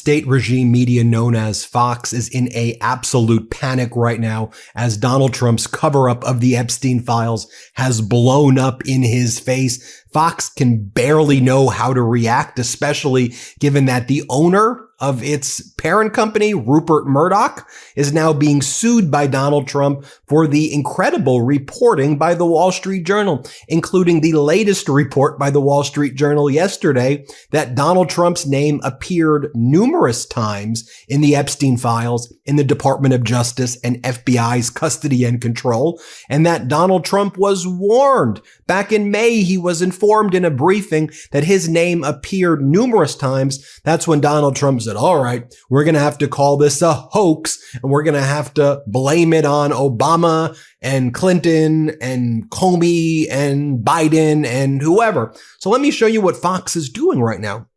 state regime media known as Fox is in a absolute panic right now as Donald Trump's cover-up of the Epstein files has blown up in his face. Fox can barely know how to react, especially given that the owner of its parent company, Rupert Murdoch, is now being sued by Donald Trump for the incredible reporting by the Wall Street Journal, including the latest report by the Wall Street Journal yesterday that Donald Trump's name appeared numerous times in the Epstein files in the Department of Justice and FBI's custody and control, and that Donald Trump was warned. Back in May, he was informed in a briefing that his name appeared numerous times. That's when Donald Trump said, all right, we're going to have to call this a hoax, and we're going to have to blame it on Obama and Clinton and Comey and Biden and whoever. So let me show you what Fox is doing right now.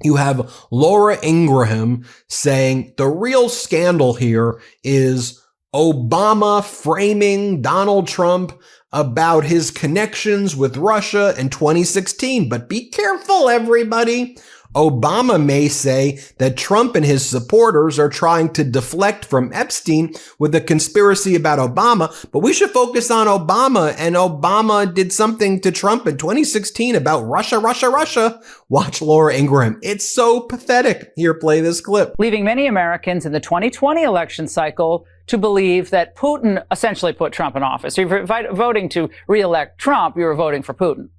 You have Laura Ingraham saying the real scandal here is Obama framing Donald Trump about his connections with Russia in 2016. But be careful, everybody. Obama may say that Trump and his supporters are trying to deflect from Epstein with a conspiracy about Obama, but we should focus on Obama, and Obama did something to Trump in 2016 about Russia, Russia, Russia. Watch Laura Ingraham. It's so pathetic. Here, play this clip. Leaving many Americans in the 2020 election cycle to believe that Putin essentially put Trump in office. If you're voting to re-elect Trump, you were voting for Putin.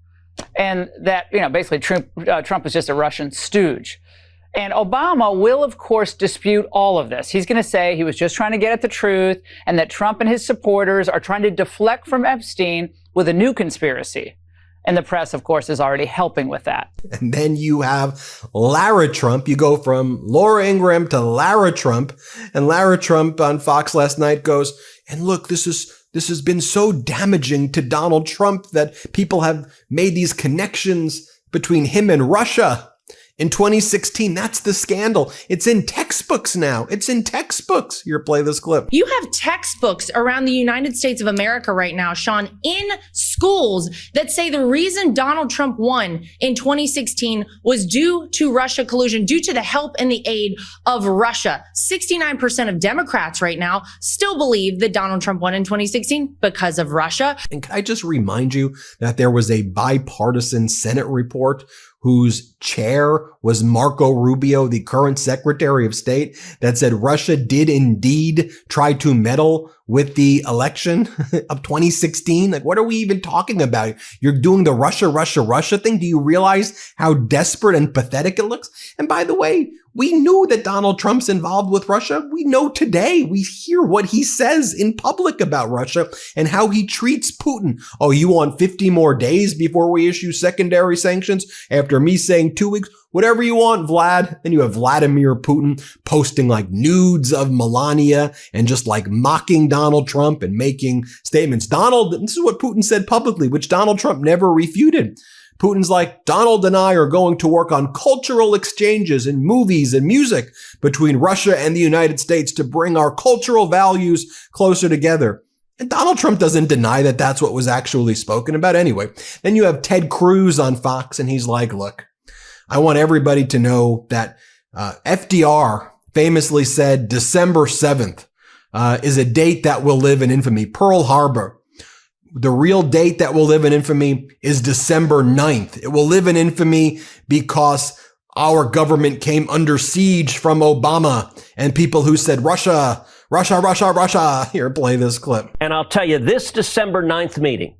And that, basically Trump is just a Russian stooge. And Obama will, of course, dispute all of this. He's going to say he was just trying to get at the truth and that Trump and his supporters are trying to deflect from Epstein with a new conspiracy. And the press, of course, is already helping with that. And then you have Lara Trump. You go from Laura Ingraham to Lara Trump. And Lara Trump on Fox last night goes, and look, this has been so damaging to Donald Trump that people have made these connections between him and Russia. In 2016, that's the scandal. It's in textbooks now. It's in textbooks. Here, play this clip. You have textbooks around the United States of America right now, Sean, in schools that say the reason Donald Trump won in 2016 was due to Russia collusion, due to the help and the aid of Russia. 69% of Democrats right now still believe that Donald Trump won in 2016 because of Russia. And can I just remind you that there was a bipartisan Senate report whose chair was Marco Rubio, the current Secretary of State, that said Russia did indeed try to meddle with the election of 2016. Like, what are we even talking about? You're doing the Russia, Russia, Russia thing. Do you realize how desperate and pathetic it looks? And by the way, we knew that Donald Trump's involved with Russia. We know today. We hear what he says in public about Russia and how he treats Putin. Oh, you want 50 more days before we issue secondary sanctions after me saying 2 weeks? Whatever you want, Vlad. Then you have Vladimir Putin posting like nudes of Melania and just like mocking Donald Trump and making statements. This is what Putin said publicly, which Donald Trump never refuted. Putin's like, Donald and I are going to work on cultural exchanges in movies and music between Russia and the United States to bring our cultural values closer together. And Donald Trump doesn't deny that that's what was actually spoken about anyway. Then you have Ted Cruz on Fox, and he's like, look, I want everybody to know that FDR famously said December 7th is a date that will live in infamy. Pearl Harbor. The real date that will live in infamy is December 9th. It will live in infamy because our government came under siege from Obama and people who said, Russia, Russia, Russia, Russia. Here, play this clip. And I'll tell you, this December 9th meeting,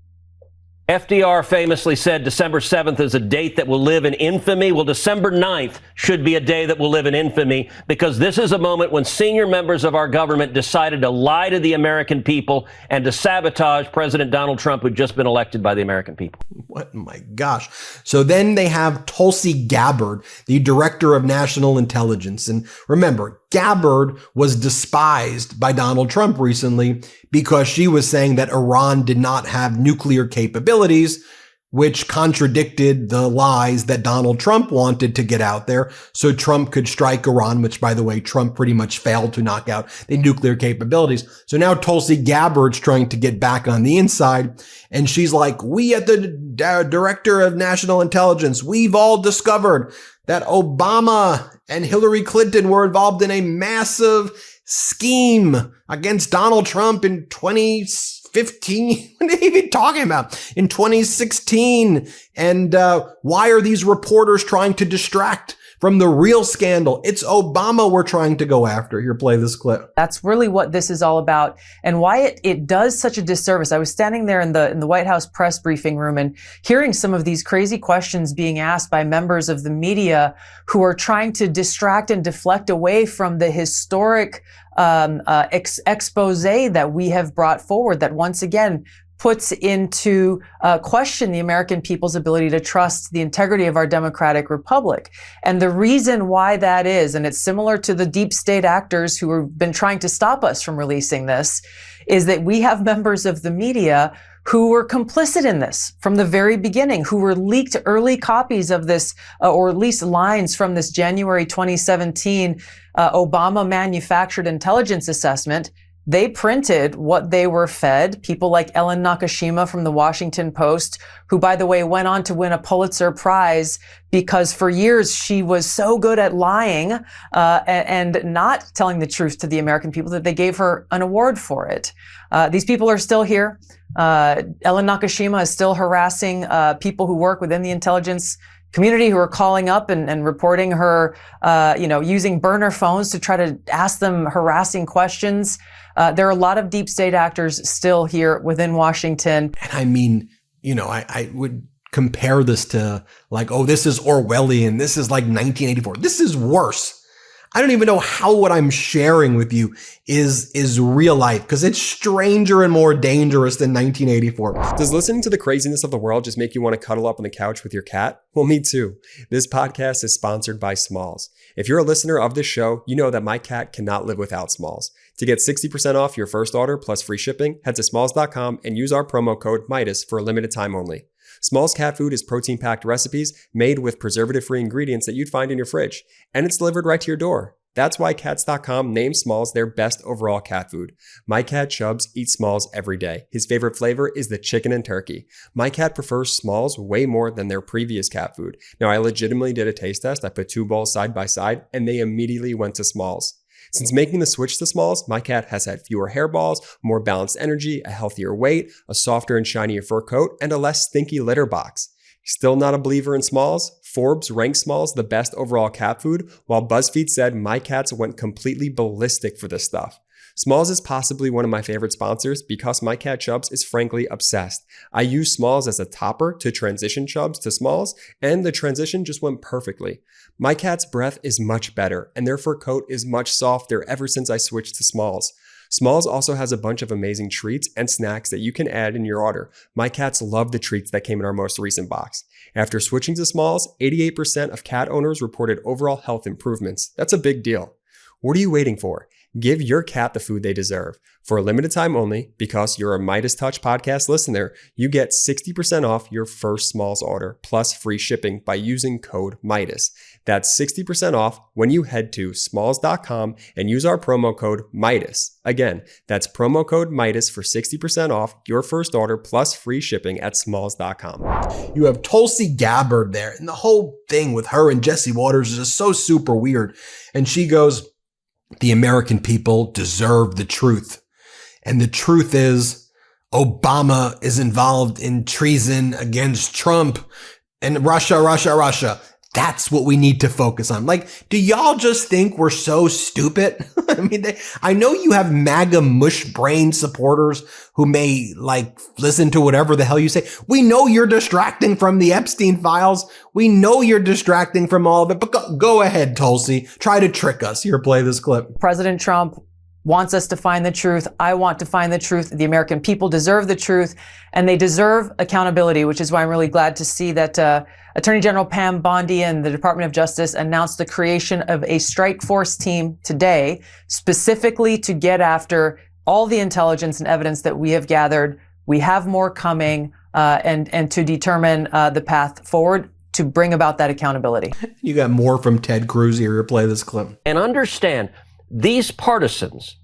FDR famously said December 7th is a date that will live in infamy. Well, December 9th should be a day that will live in infamy because this is a moment when senior members of our government decided to lie to the American people and to sabotage President Donald Trump, who'd just been elected by the American people. What? My gosh. So then they have Tulsi Gabbard, the director of national intelligence. And remember, Gabbard was despised by Donald Trump recently because she was saying that Iran did not have nuclear capabilities, which contradicted the lies that Donald Trump wanted to get out there so Trump could strike Iran, which, by the way, Trump pretty much failed to knock out the nuclear capabilities. So now Tulsi Gabbard's trying to get back on the inside, and she's like, we at the director of national intelligence, we've all discovered that Obama and Hillary Clinton were involved in a massive scheme against Donald Trump in 2015. What are they even talking about? In 2016. And why are these reporters trying to distract from the real scandal? It's Obama we're trying to go after. Here, play this clip. That's really what this is all about, and why it does such a disservice. I was standing there in the White House press briefing room and hearing some of these crazy questions being asked by members of the media who are trying to distract and deflect away from the historic expose that we have brought forward, that once again puts into question the American people's ability to trust the integrity of our democratic republic. And the reason why that is, and it's similar to the deep state actors who have been trying to stop us from releasing this, is that we have members of the media who were complicit in this from the very beginning, who were leaked early copies of this, or at least lines from this January 2017 Obama manufactured intelligence assessment. They printed what they were fed. People like Ellen Nakashima from the Washington Post, who, by the way, went on to win a Pulitzer Prize because for years she was so good at lying and not telling the truth to the American people that they gave her an award for it. These people are still here. Ellen Nakashima is still harassing people who work within the intelligence community, who are calling up and reporting her, using burner phones to try to ask them harassing questions. There are a lot of deep state actors still here within Washington. And I mean, I would compare this to like, oh, this is Orwellian. This is like 1984. This is worse. I don't even know how what I'm sharing with you is real life, because it's stranger and more dangerous than 1984. Does listening to the craziness of the world just make you want to cuddle up on the couch with your cat? Well, me too. This podcast is sponsored by Smalls. If you're a listener of this show, you know that my cat cannot live without Smalls. To get 60% off your first order plus free shipping, head to smalls.com and use our promo code Meidas for a limited time only. Smalls cat food is protein-packed recipes made with preservative-free ingredients that you'd find in your fridge, and it's delivered right to your door. That's why Cats.com named Smalls their best overall cat food. My cat Chubbs eats Smalls every day. His favorite flavor is the chicken and turkey. My cat prefers Smalls way more than their previous cat food. Now, I legitimately did a taste test. I put two bowls side by side, and they immediately went to Smalls. Since making the switch to Smalls, my cat has had fewer hairballs, more balanced energy, a healthier weight, a softer and shinier fur coat, and a less stinky litter box. Still not a believer in Smalls? Forbes ranked Smalls the best overall cat food, while BuzzFeed said my cats went completely ballistic for this stuff. Smalls is possibly one of my favorite sponsors because my cat Chubbs is frankly obsessed. I use Smalls as a topper to transition Chubbs to Smalls, and the transition just went perfectly. My cat's breath is much better, and their fur coat is much softer ever since I switched to Smalls. Smalls also has a bunch of amazing treats and snacks that you can add in your order. My cats love the treats that came in our most recent box. After switching to Smalls, 88% of cat owners reported overall health improvements. That's a big deal. What are you waiting for? Give your cat the food they deserve. For a limited time only, because you're a MeidasTouch podcast listener, you get 60% off your first Smalls order plus free shipping by using code Meidas. That's 60% off when you head to smalls.com and use our promo code Meidas. Again, that's promo code Meidas for 60% off your first order plus free shipping at smalls.com. You have Tulsi Gabbard there, and the whole thing with her and Jesse Waters is just so super weird. And she goes, the American people deserve the truth. And the truth is Obama is involved in treason against Trump and Russia. That's what we need to focus on. Like, do y'all just think we're so stupid? I mean, I know you have MAGA mush brain supporters who may like listen to whatever the hell you say. We know you're distracting from the Epstein files. We know you're distracting from all of it, but go ahead, Tulsi. Try to trick us. Here, play this clip. President Trump wants us to find the truth. I want to find the truth. The American people deserve the truth, and they deserve accountability, which is why I'm really glad to see that Attorney General Pam Bondi and the Department of Justice announced the creation of a strike force team today, specifically to get after all the intelligence and evidence that we have gathered. We have more coming, and to determine the path forward to bring about that accountability. You got more from Ted Cruz here. Play this clip. And understand, these partisans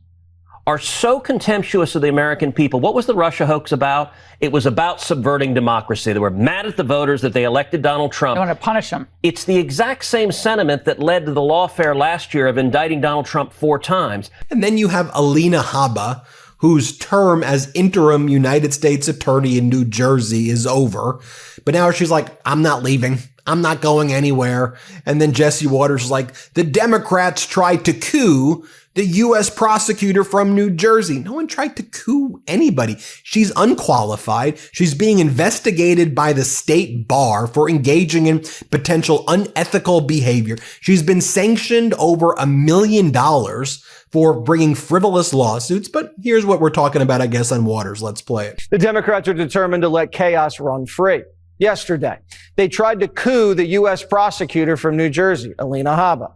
are so contemptuous of the American people. What was the Russia hoax about? It was about subverting democracy. They were mad at the voters that they elected Donald Trump. They want to punish him. It's the exact same sentiment that led to the lawfare last year of indicting Donald Trump 4 times. And then you have Alina Habba, whose term as interim United States attorney in New Jersey is over. But now she's like, I'm not leaving. I'm not going anywhere. And then Jesse Waters is like, the Democrats tried to coup the U.S. prosecutor from New Jersey. No one tried to coup anybody. She's unqualified. She's being investigated by the state bar for engaging in potential unethical behavior. She's been sanctioned over $1 million for bringing frivolous lawsuits. But here's what we're talking about, I guess, on Waters. Let's play it. The Democrats are determined to let chaos run free. Yesterday, they tried to coup the U.S. prosecutor from New Jersey, Alina Habba,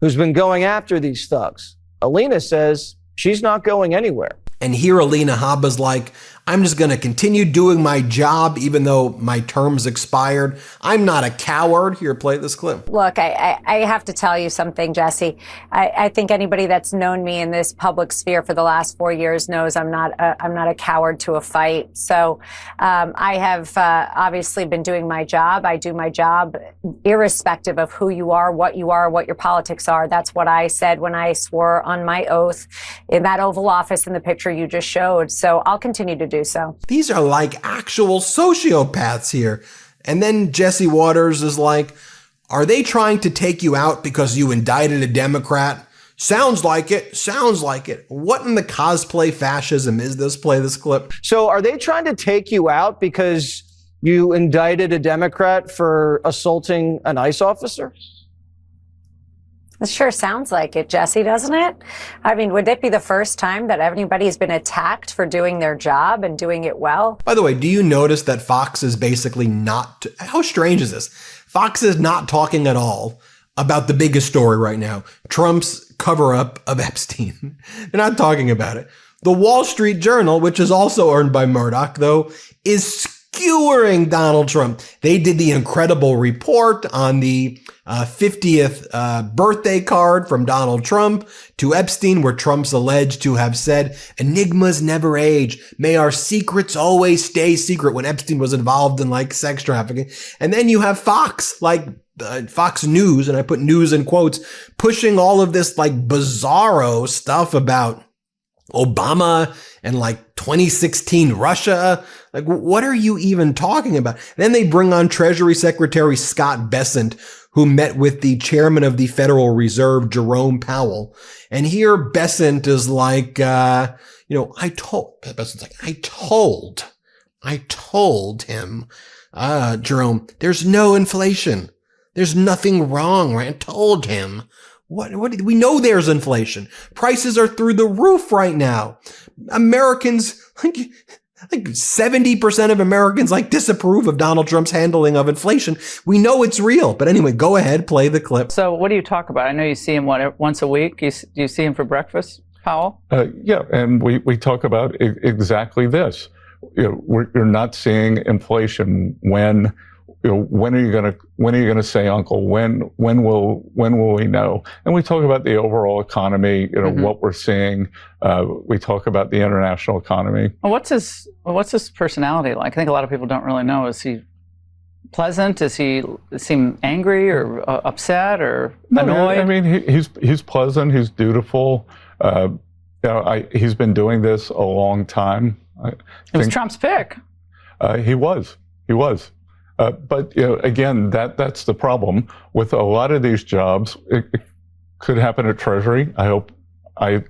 who's been going after these thugs. Alina says she's not going anywhere. And here Alina Habba's like, I'm just going to continue doing my job even though my term's expired. I'm not a coward. Here, play this clip. Look, I have to tell you something, Jesse. I think anybody that's known me in this public sphere for the last 4 years knows I'm not a coward to a fight. So I have obviously been doing my job. I do my job irrespective of who you are, what your politics are. That's what I said when I swore on my oath in that Oval Office in the picture you just showed. So I'll continue to do so. These are like actual sociopaths here. And then Jesse Waters is like, are they trying to take you out because you indicted a Democrat? Sounds like it. Sounds like it. What in the cosplay fascism is this? Play this clip. So are they trying to take you out because you indicted a Democrat for assaulting an ICE officer? It sure sounds like it, Jesse, doesn't it? I mean, would it be the first time that anybody's been attacked for doing their job and doing it well? By the way, do you notice that Fox is basically not, how strange is this? Fox is not talking at all about the biggest story right now, Trump's cover-up of Epstein. They're not talking about it. The Wall Street Journal, which is also owned by Murdoch, though, is skewering Donald Trump. They did the incredible report on the 50th birthday card from Donald Trump to Epstein, where Trump's alleged to have said, enigmas never age. May our secrets always stay secret, when Epstein was involved in like sex trafficking. And then you have Fox, like Fox News, and I put news in quotes, pushing all of this like bizarro stuff about Obama and like 2016 Russia. Like, what are you even talking about? Then they bring on Treasury Secretary Scott Bessent, who met with the chairman of the Federal Reserve, Jerome Powell. And here Bessent is like, Bessent's like, I told him, Jerome, there's no inflation. There's nothing wrong, right? I told him. What we know there's inflation. Prices are through the roof right now. Americans, like 70% of Americans disapprove of Donald Trump's handling of inflation. We know it's real. But anyway, go ahead, play the clip. So what do you talk about? I know you see him once a week. Do you see him for breakfast, Powell? Yeah, and we talk about exactly this. You're not seeing inflation. When are you gonna say, Uncle? When will we know? And we talk about the overall economy. What we're seeing. We talk about the international economy. Well, what's his personality like? I think a lot of people don't really know. Is he pleasant? Does he seem angry or upset or annoyed? I mean, he's pleasant. He's dutiful. He's been doing this a long time. It was Trump's pick. He was. But again, that's the problem with a lot of these jobs. It could happen at Treasury. I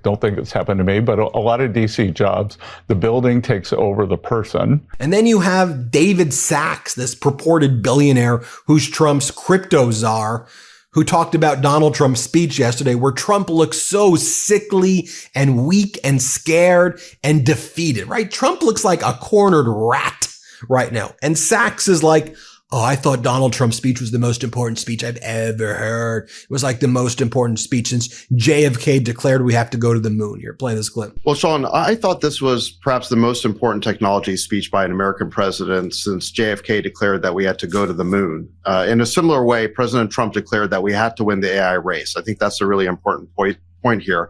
don't think it's happened to me, but a lot of DC jobs, the building takes over the person. And then you have David Sachs, this purported billionaire who's Trump's crypto czar, who talked about Donald Trump's speech yesterday, where Trump looks so sickly and weak and scared and defeated, right? Trump looks like a cornered rat right now. And Sachs is like, oh, I thought Donald Trump's speech was the most important speech I've ever heard. It was like the most important speech since JFK declared we have to go to the moon. Here, play this clip. Well, Sean, I thought this was perhaps the most important technology speech by an American president since JFK declared that we had to go to the moon. In a similar way, President Trump declared that we had to win the AI race. I think that's a really important point here.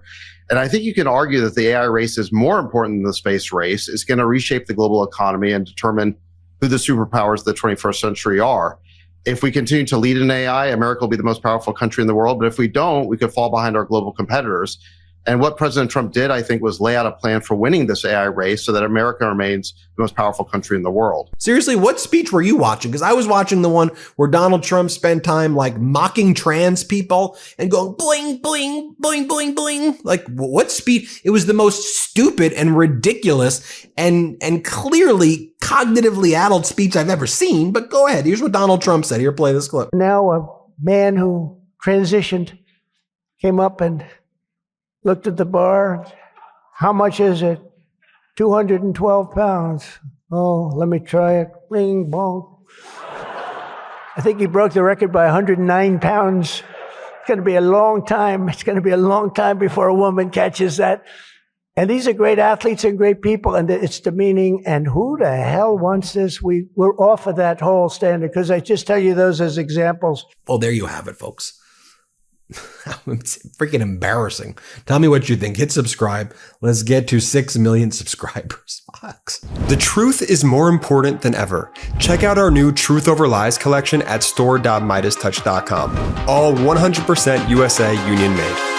And I think you can argue that the AI race is more important than the space race. It's going to reshape the global economy and determine who the superpowers of the 21st century are. If we continue to lead in AI, America will be the most powerful country in the world. But if we don't, we could fall behind our global competitors. And what President Trump did, I think, was lay out a plan for winning this AI race so that America remains the most powerful country in the world. Seriously, what speech were you watching? Because I was watching the one where Donald Trump spent time like mocking trans people and going bling, bling, bling, bling, bling. Like what speech? It was the most stupid and ridiculous and clearly cognitively addled speech I've ever seen. But go ahead. Here's what Donald Trump said. Here, play this clip. Now a man who transitioned came up and looked at the bar. How much is it? 212 pounds. Oh, let me try it. Bing, bong. I think he broke the record by 109 pounds. It's going to be a long time. It's going to be a long time before a woman catches that. And these are great athletes and great people, and it's demeaning. And who the hell wants this? We're off of that whole standard, because I just tell you those as examples. Well, there you have it, folks. It's freaking embarrassing. Tell me what you think. Hit subscribe. Let's get to 6 million subscribers. Fox. The truth is more important than ever. Check out our new Truth Over Lies collection at store.MeidasTouch.com. All 100% USA union made.